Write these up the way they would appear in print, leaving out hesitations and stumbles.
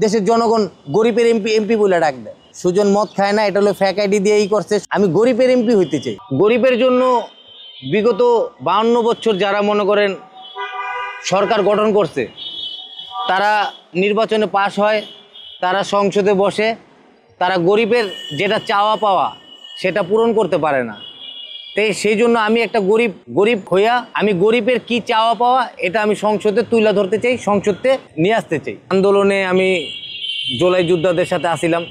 দেশের জনগণ গরিবের এমপি এমপি বলে ডাক দেয়। সুজন মদ খায় না, এটা হলো ফ্যাক আইডি দিয়েই করছে। আমি গরিবের এমপি হইতে চাই। গরিবের জন্য বিগত 52 বছর যারা মনে করেন সরকার গঠন করছে, তারা নির্বাচনে পাশ হয়, তারা সংসদে বসে, তারা গরিবের যেটা চাওয়া পাওয়া সেটা পূরণ করতে পারে না। তাই সেই জন্য আমি একটা গরিব হইয়া আমি গরিবের কি চাওয়া পাওয়া এটা আমি সংসদে তুলে ধরতে চাই, সংসদে নিয়ে আসতে চাই। আন্দোলনে আমি জুলাই যোদ্ধাদের সাথে আসিলাম।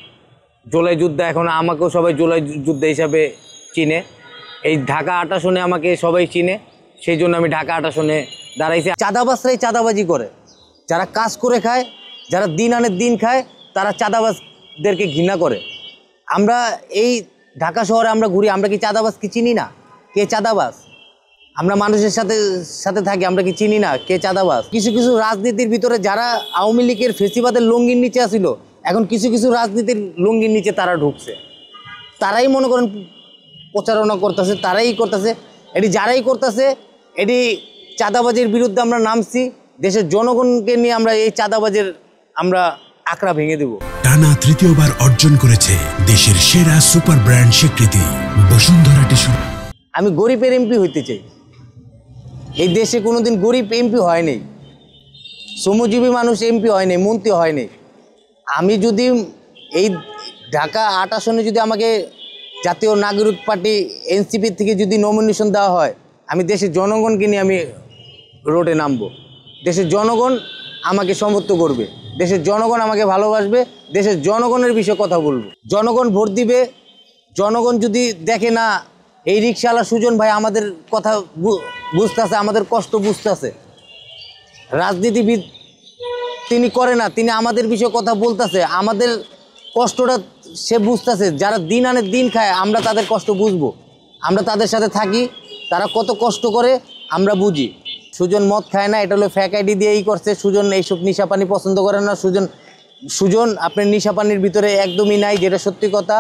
জুলাই যোদ্ধা এখন আমাকেও সবাই জুলাই যোদ্ধা হিসাবে চিনে। এই ঢাকা 8 আসনে আমাকে সবাই চিনে, সেই জন্য আমি ঢাকা 8 আসনে দাঁড়াইছি। চাঁদাবাজরাই চাঁদাবাজি করে, যারা কাজ করে খায়, যারা দিন আনে দিন খায়, তারা চাঁদাবাজদেরকে ঘৃণা করে। আমরা এই ঢাকা শহরে আমরা ঘুরি, আমরা কি চাঁদাবাজ কি চিনি না? কে চাঁদাবাজ? আমরা মানুষের সাথে সাথে থাকি, আমরা কি চিনি না কে চাঁদাবাজ? কিছু কিছু রাজনীতির ভিতরে যারা আওয়ামী লীগের ফেসিবাদের লুঙ্গির নিচে আসিল, এখন কিছু কিছু রাজনীতির লুঙ্গির নিচে তারা ঢুকছে। তারাই মনে করেন প্রচারণা করতেছে, তারাই করতেছে। এটি যারাই করতেছে, এটি চাঁদাবাজের বিরুদ্ধে আমরা নামছি। দেশের জনগণকে নিয়ে আমরা এই চাঁদাবাজের আমরা আকড়া ভেঙে দেব। টানা তৃতীয়বার অর্জন করেছে দেশের সেরা সুপার ব্র্যান্ড স্বীকৃতি বসুন্ধরা টিস্যু। আমি গরিবের এমপি হইতে চাই। এই দেশে কোনোদিন গরিব এমপি হয়নি, শ্রমজীবী মানুষ এমপি হয়নি, মন্ত্রী হয়নি। আমি যদি এই ঢাকা 8 আসনে যদি আমাকে জাতীয় নাগরিক পার্টি এনসিপি থেকে যদি নমিনেশন দেওয়া হয়, আমি দেশের জনগণকে নিয়ে আমি রোডে নামবো। দেশের জনগণ আমাকে সমর্থন করবে, দেশের জনগণ আমাকে ভালোবাসবে, দেশের জনগণের বিষয়ে কথা বলবো। জনগণ ভোট দিবে। জনগণ যদি দেখে না এই রিকশাওয়ালা সুজন ভাই আমাদের কথা বুঝতেছে, আমাদের কষ্ট বুঝতেছে, রাজনীতিবিদ তিনি করে না, তিনি আমাদের বিষয়ে কথা বলতেছে, আমাদের কষ্টটা সে বুঝতেছে। যারা দিন আনে দিন খায়, আমরা তাদের কষ্ট বুঝবো, আমরা তাদের সাথে থাকি, তারা কত কষ্ট করে আমরা বুঝি। সুজন মদ খায় না, এটা হলো ফ্যাক আইডি দিয়েই করছে। সুজন এইসব নিশাপানি পছন্দ করে না। সুজন আপনার নিশাপানির ভিতরে একদমই নাই, যেটা সত্যি কথা।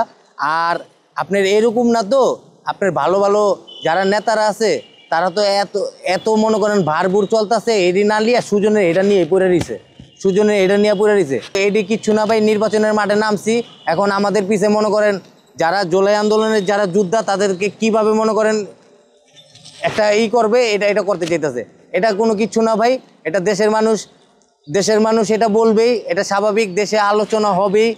আর আপনার এরকম না তো, আপনার ভালো ভালো যারা নেতারা আছে তারা তো এত মনে করেন ভারভুর চলতেছে, এডি না লিয়া সুজনের এটা নিয়ে পড়ে রয়েছে, সুজনের এটা নিয়ে পড়ে রয়েছে। এডি কিচ্ছু না ভাই, নির্বাচনের মাঠে নামছি। এখন আমাদের পিছে মনে করেন যারা জুলাই আন্দোলনের যারা যোদ্ধা, তাদেরকে কিভাবে মনে করেন একটা করবে, এটা করতে চাইতেছে। এটা কোনো কিচ্ছু না ভাই, এটা দেশের মানুষ এটা বলবেই, এটা স্বাভাবিক, দেশে আলোচনা হবেই।